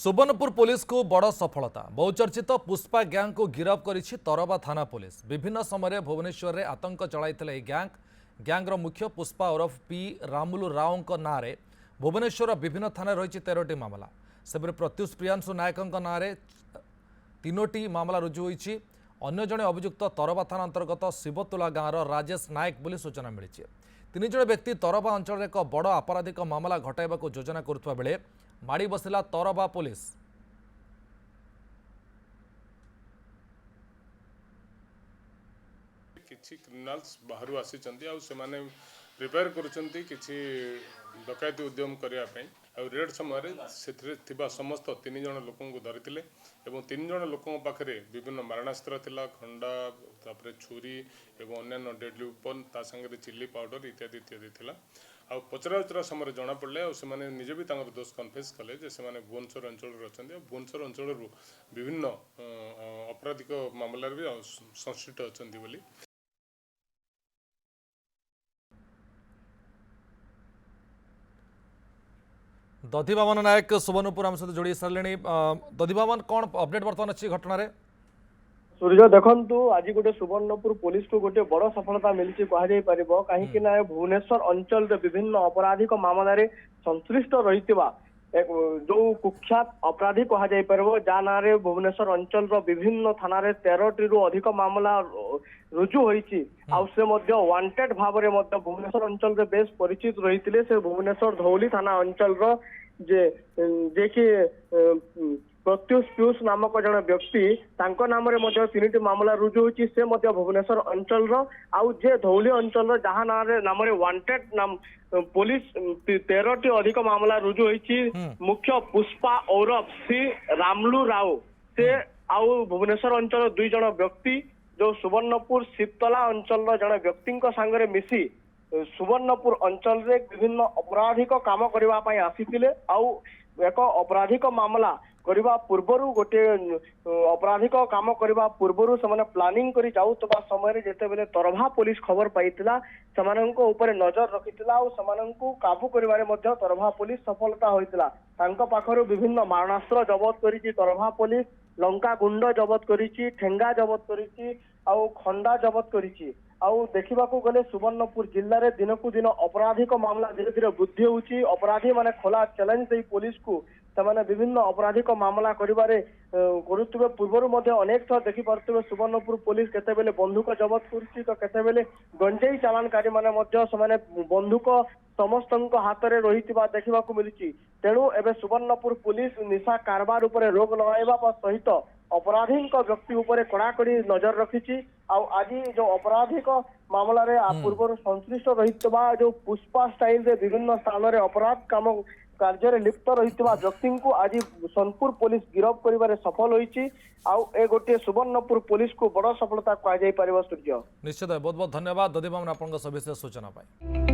Subarnapur police को बड़ सफलता। बहुचर्चित पुष्पा गैंग को गिरफ्त करिछि तरबा थाना पुलिस। विभिन्न समय भुवनेश्वर में आतंक चलाई गैंग्र मुख्य पुष्पा उर्फ पी रामुलु राव नाँ में भुवनेश्वर विभिन्न थाना रही 13टी मामला। सेपरि प्रत्युष प्रियांशु नायक नाँ में 3टी मामला रुजु होईछि। अन्य जड़े अभियुक्त तरबा थाना अंतर्गत शिवतुला गाँवर राजेश नायक बोली सूचना मिली। 3 जण व्यक्ति तरबा अंचल एक बड़ आपराधिक मामला घटाइबा योजना करुवा बेले माड़ी बसिला तरबा पुलिस। किछि क्रिमिनाल्स बाहर आसी प्रिपेयर करुछंती किछि डकैती उद्यम करिया पई रेड समय समस्त 3 जण लोकों को धरिथिले एवं 3 जण लोकों पाखरे विभिन्न मारणास्त्र थिला खंडा तापरे छुरी एवं अन्य डेडली वेपन ता संगे चिल्ली पाउडर इत्यादि इत्यादि थिला आ पचरा समय जना पड़े आने निजे भी दोष कन्फेस कले जे से भुवनेश्वर अंचल अच्छा भुवनेश्वर अंचल विभिन्न आपराधिक मामलार भी संश्लिष्ट अच्छा बोली। दधिबामन नायक सुवर्णपुर आम सहित जोड़ी सारे। दधिबामन कौन अपडेट बर्तमान अच्छी घटना रे? सूर्य देखु आज गोटे सुवर्णपुर पुलिस को गोटे बड़ सफलता मिली कहीं भुवनेश्वर अंचल विभिन्न आपराधिक मामलें संश्लिष्ट रही जो कुख्यात अपराधी कह जा ना भुवनेश्वर अंचल विभिन्न थाना 13टी रु अधिक मामला रुजु होईछि। से वांटेड भाव में भुवनेश्वर अंचल बेस परिचित रही से भुवनेश्वर धौली थाना अंचल जे कि प्रत्युष पीयूष नामक जन व्यक्ति नाम 3टी मामला रुजु होईछि। से भुवनेश्वर अंचल आउ जे धौली अंचल जहाँ नाम वांटेड नाम पुलिस 13टी अधिक मामला रुजु होईछि। मुख्य पुष्पा उर्फ सी रामुलु राव से आउ भुवनेश्वर अंचल 2 जण व्यक्ति जो सुवर्णपुर शिवतला अंचल जन व्यक्ति सांगरे मिसी सुवर्णपुर अंचल रे विभिन्न अपराधिक काम करने आसीथिले। आउ एक अपराधिक मामला करबा पूर्वरु गोटे अपराधिक काम करबा पूर्वरु से प्लानिंग करी जाउतबा समय जेते बेले तरभा पुलिस खबर पाइतिला समानंको ऊपर नजर रखितिला और समानंको काबू करिबारे मध्य तरभा पुलिस सफलता होइतिला। तांको पाखरु विभिन्न मारणास्त्र जबत करिछि तरभा पुलिस, लंका गुंड जबत करिछि, ठेंगा जबत करिछि आउ खंडा जबत करिछि। आउ देखिबाकू गले सुवर्णपुर जिल्ला रे दिनकू दिन अपराधिक मामला धीरे धीरे वृद्धि होउछि। अपराधी माने खोला चैलेंज देई पुलिस को से विभिन्न आपराधिक मामला करुवे पूर्वर अनेक थर देखी पारे सुवर्णपुर पुलिस केतेबेले बंधुक जबत करुच्ची तो केतेबेले गंजेई चालानकारी माने बंधुक समस्त हाथ में रही देखा मिली। तेणु एवं सुवर्णपुर पुलिस निशा कारबार उपरे रोक लगाइबा सहित अपराधी व्यक्ति उपरे कड़ाकड़ी नजर रखी। आज जो आपराधिक मामला रे पूर्व संश्लिष्ट रही जो पुष्पा स्टाइल रे विभिन्न स्थान में अपराध काम कार्य लिप्त रही व्यक्ति को आज सोनपुर पुलिस गिरफ्त करिबारे सफल होईछि। आउ ए गोटे सुवर्णपुर पुलिस को बड़ सफलता कह जाय परिबो। सूर्य निश्चित बहुत बहुत धन्यवाद दधिबामन आपन सविशेष सूचना पाई।